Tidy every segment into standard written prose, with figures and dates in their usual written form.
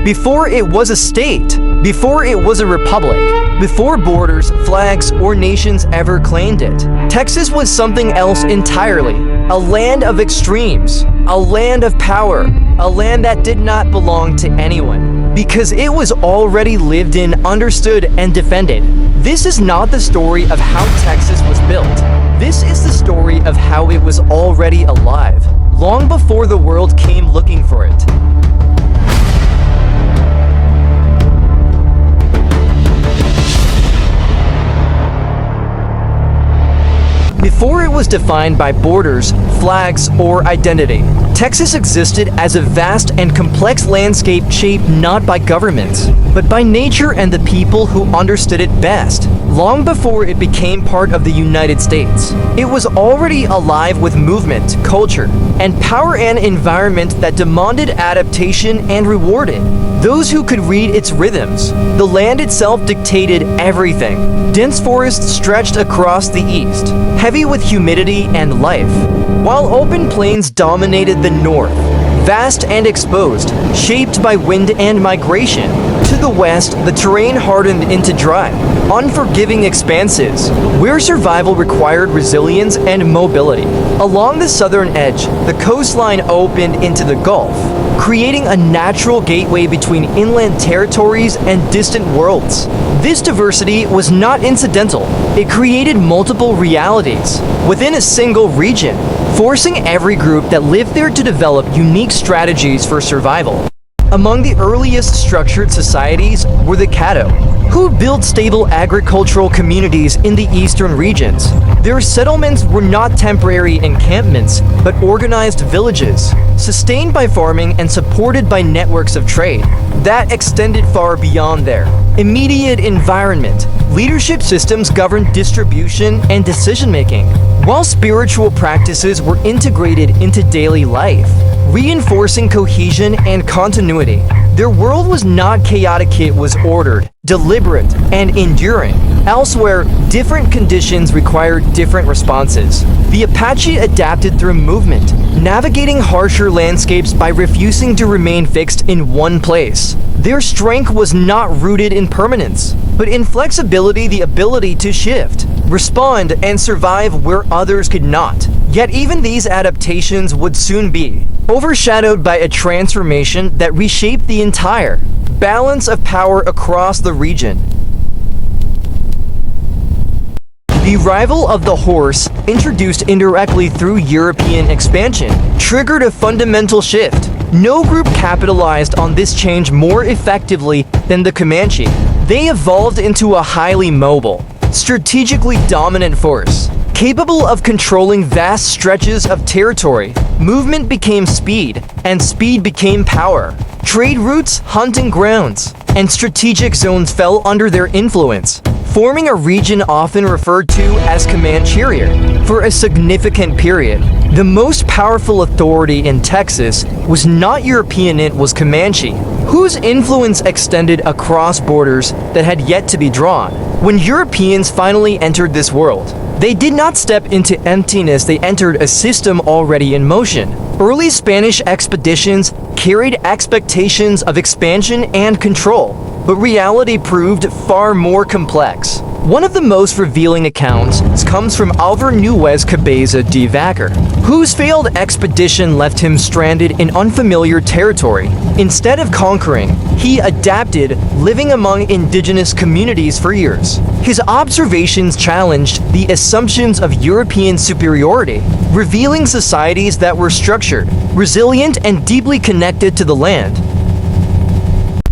before it was a state, before it was a republic, before borders, flags, or nations ever claimed it. Texas was something else entirely. A land of extremes, a land of power, a land that did not belong to anyone, because it was already lived in, understood, and defended. This is not the story of how Texas was built. This is the story of how it was already alive, long before the world came looking for it. Before it was defined by borders, flags, or identity, Texas existed as a vast and complex landscape shaped not by governments, but by nature and the people who understood it best. Long before it became part of the United States, it was already alive with movement, culture, and power, and environment that demanded adaptation and rewarded those who could read its rhythms. The land itself dictated everything. Dense forests stretched across the east, heavy with humidity and life, while open plains dominated the north, vast and exposed, shaped by wind and migration. To the west, the terrain hardened into dry, unforgiving expanses, where survival required resilience and mobility. Along the southern edge, the coastline opened into the Gulf, creating a natural gateway between inland territories and distant worlds. This diversity was not incidental. It created multiple realities within a single region, forcing every group that lived there to develop unique strategies for survival. Among the earliest structured societies were the Caddo, who built stable agricultural communities in the eastern regions. Their settlements were not temporary encampments, but organized villages, sustained by farming and supported by networks of trade that extended far beyond their immediate environment. Leadership systems governed distribution and decision-making, while spiritual practices were integrated into daily life, reinforcing cohesion and continuity. Their world was not chaotic, it was ordered, deliberate, and enduring. Elsewhere, different conditions required different responses. The Apache adapted through movement, navigating harsher landscapes by refusing to remain fixed in one place. Their strength was not rooted in permanence, but in flexibility, the ability to shift, respond, and survive where others could not. Yet even these adaptations would soon be overshadowed by a transformation that reshaped the entire balance of power across the region. The arrival of the horse, introduced indirectly through European expansion, triggered a fundamental shift. No group capitalized on this change more effectively than the Comanche. They evolved into a highly mobile, strategically dominant force, capable of controlling vast stretches of territory. Movement became speed, and speed became power. Trade routes, hunting grounds, and strategic zones fell under their influence, forming a region often referred to as Comanche for a significant period. The most powerful authority in Texas was not European, it was Comanche, whose influence extended across borders that had yet to be drawn. When Europeans finally entered this world, they did not step into emptiness, they entered a system already in motion. Early Spanish expeditions carried expectations of expansion and control, but reality proved far more complex. One of the most revealing accounts comes from Alvar Nuez Cabeza de Vaca, whose failed expedition left him stranded in unfamiliar territory. Instead of conquering, he adapted, living among indigenous communities for years. His observations challenged the assumptions of European superiority, revealing societies that were structured, resilient, and deeply connected to the land.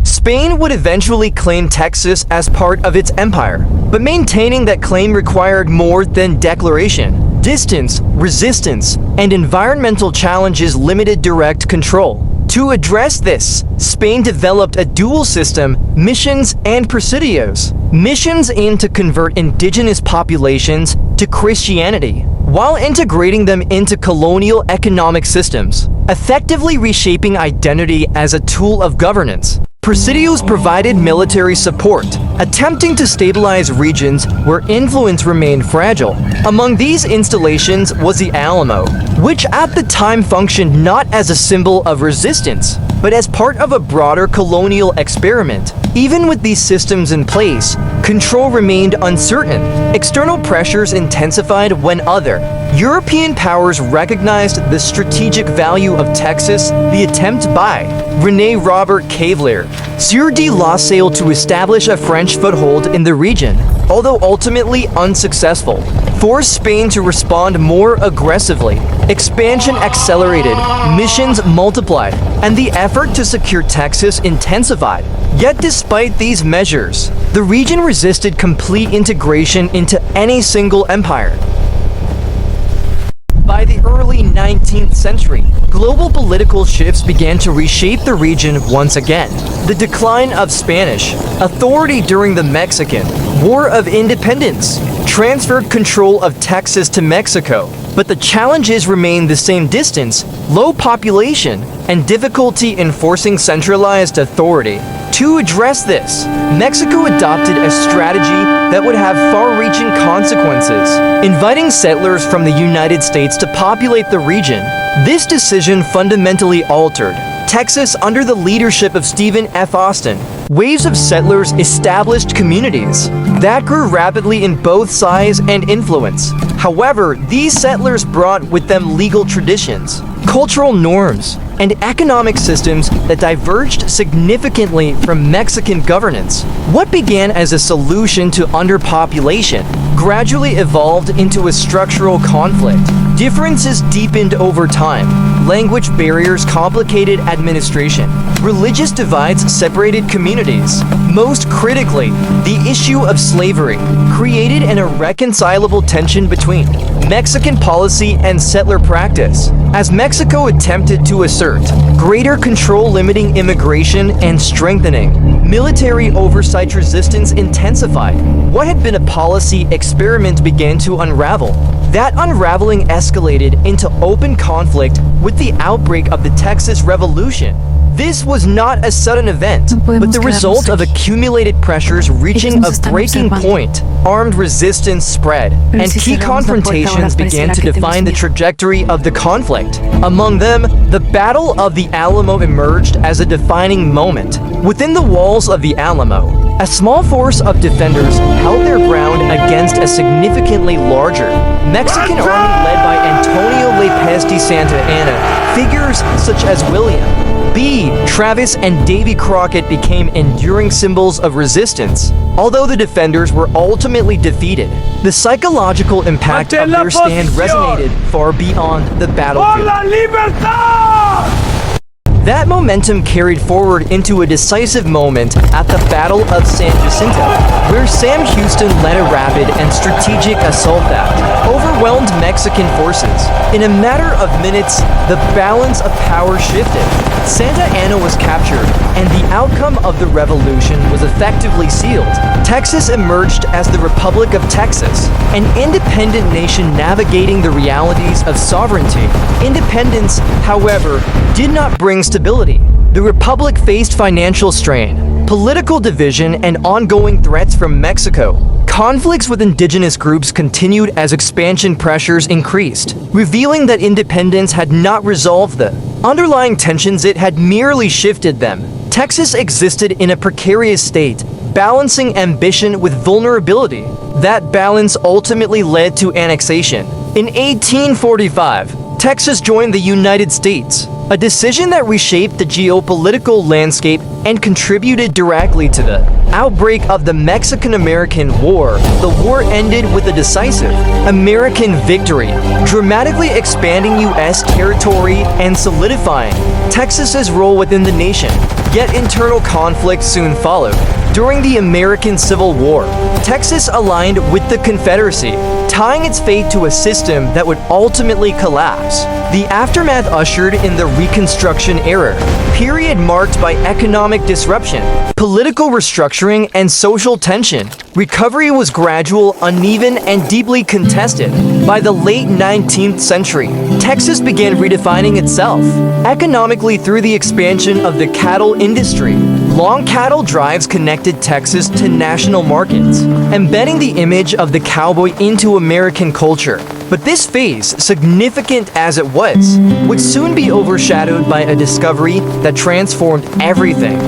Spain would eventually claim Texas as part of its empire, but maintaining that claim required more than declaration. Distance, resistance, and environmental challenges limited direct control. To address this, Spain developed a dual system, missions and presidios. Missions aimed to convert indigenous populations to Christianity, while integrating them into colonial economic systems, effectively reshaping identity as a tool of governance. Presidios provided military support, attempting to stabilize regions where influence remained fragile. Among these installations was the Alamo, which at the time functioned not as a symbol of resistance, but as part of a broader colonial experiment. Even with these systems in place, control remained uncertain. External pressures intensified when other European powers recognized the strategic value of Texas. The attempt by René Robert Cavelier, Sieur de La Salle to establish a French foothold in the region, although ultimately unsuccessful, forced Spain to respond more aggressively. Expansion accelerated, missions multiplied, and the effort to secure Texas intensified. Yet despite these measures, the region resisted complete integration into any single empire. By the early 19th century, global political shifts began to reshape the region once again. The decline of Spanish authority during the Mexican War of Independence transferred control of Texas to Mexico, but the challenges remained the same: distance, low population, and difficulty enforcing centralized authority. To address this, Mexico adopted a strategy that would have far-reaching consequences, inviting settlers from the United States to populate the region. This decision fundamentally altered Texas under the leadership of Stephen F. Austin. Waves of settlers established communities that grew rapidly in both size and influence. However, these settlers brought with them legal traditions, cultural norms, and economic systems that diverged significantly from Mexican governance. What began as a solution to underpopulation gradually evolved into a structural conflict. Differences deepened over time. Language barriers complicated administration. Religious divides separated communities. Most critically, the issue of slavery created an irreconcilable tension between Mexican policy and settler practice, as Mexico attempted to assert greater control, limiting immigration and strengthening military oversight. Resistance intensified. What had been a policy experiment began to unravel. That unraveling escalated into open conflict with the outbreak of the Texas Revolution. This was not a sudden event, but the result of accumulated pressures reaching a breaking point. Armed resistance spread, and key confrontations began to define the trajectory of the conflict. Among them, the Battle of the Alamo emerged as a defining moment. Within the walls of the Alamo, a small force of defenders held their ground against a significantly larger Mexican army led by Antonio López de Santa Anna. Figures such as William B. Travis and Davy Crockett became enduring symbols of resistance. Although the defenders were ultimately defeated, the psychological impact of their stand resonated far beyond the battlefield. That momentum carried forward into a decisive moment at the Battle of San Jacinto, where Sam Houston led a rapid and strategic assault that overwhelmed Mexican forces. In a matter of minutes, the balance of power shifted. Santa Anna was captured, and the outcome of the revolution was effectively sealed. Texas emerged as the Republic of Texas, an independent nation navigating the realities of sovereignty. Independence, however, did not bring stability. The Republic faced financial strain, political division, and ongoing threats from Mexico. Conflicts with indigenous groups continued as expansion pressures increased, revealing that independence had not resolved the underlying tensions, it had merely shifted them. Texas existed in a precarious state, balancing ambition with vulnerability. That balance ultimately led to annexation. In 1845, Texas joined the United States, a decision that reshaped the geopolitical landscape and contributed directly to the outbreak of the Mexican-American War. The war ended with a decisive American victory, dramatically expanding U.S. territory and solidifying Texas's role within the nation. Yet internal conflict soon followed. During the American Civil War, Texas aligned with the Confederacy, tying its fate to a system that would ultimately collapse. The aftermath ushered in the Reconstruction era, period marked by economic disruption, political restructuring, and social tension. Recovery was gradual, uneven, and deeply contested. By the late 19th century, Texas began redefining itself, economically through the expansion of the cattle industry. Long cattle drives connected Texas to national markets, embedding the image of the cowboy into American culture. But this phase, significant as it was, would soon be overshadowed by a discovery that transformed everything.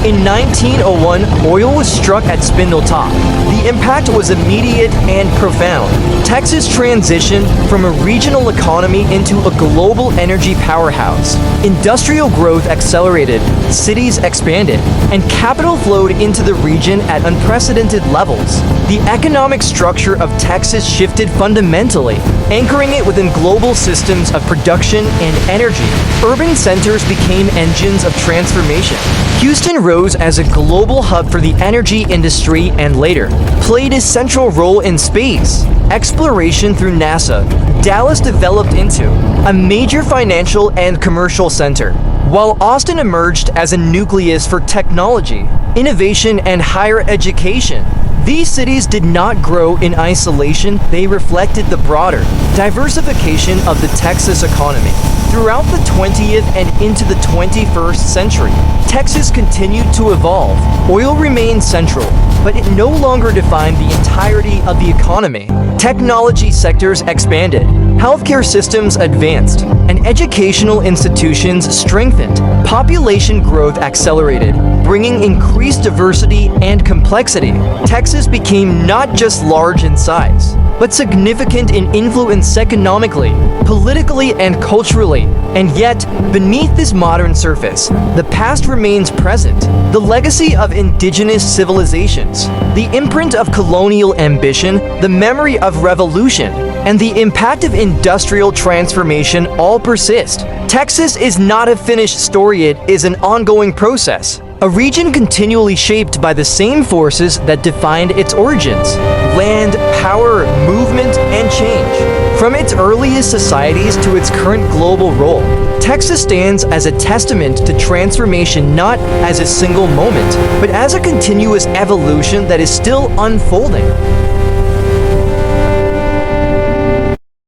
In 1901, oil was struck at Spindletop. The impact was immediate and profound. Texas transitioned from a regional economy into a global energy powerhouse. Industrial growth accelerated, cities expanded, and capital flowed into the region at unprecedented levels. The economic structure of Texas shifted fundamentally, anchoring it within global systems of production and energy. Urban centers became engines of transformation. Houston rose as a global hub for the energy industry and later played a central role in space exploration through NASA. Dallas developed into a major financial and commercial center, while Austin emerged as a nucleus for technology, innovation, and higher education. These cities did not grow in isolation, they reflected the broader diversification of the Texas economy. Throughout the 20th and into the 21st century, Texas continued to evolve. Oil remained central, but it no longer defined the entirety of the economy. Technology sectors expanded, healthcare systems advanced, and educational institutions strengthened. Population growth accelerated, bringing increased diversity and complexity. Texas became not just large in size, but significant in influence economically, politically, and culturally. And yet, beneath this modern surface, the past remains present. The legacy of indigenous civilizations, the imprint of colonial ambition, the memory of revolution, and the impact of industrial transformation all persist. Texas is not a finished story, it is an ongoing process. A region continually shaped by the same forces that defined its origins: land, power, movement, and change. From its earliest societies to its current global role, Texas stands as a testament to transformation, not as a single moment, but as a continuous evolution that is still unfolding.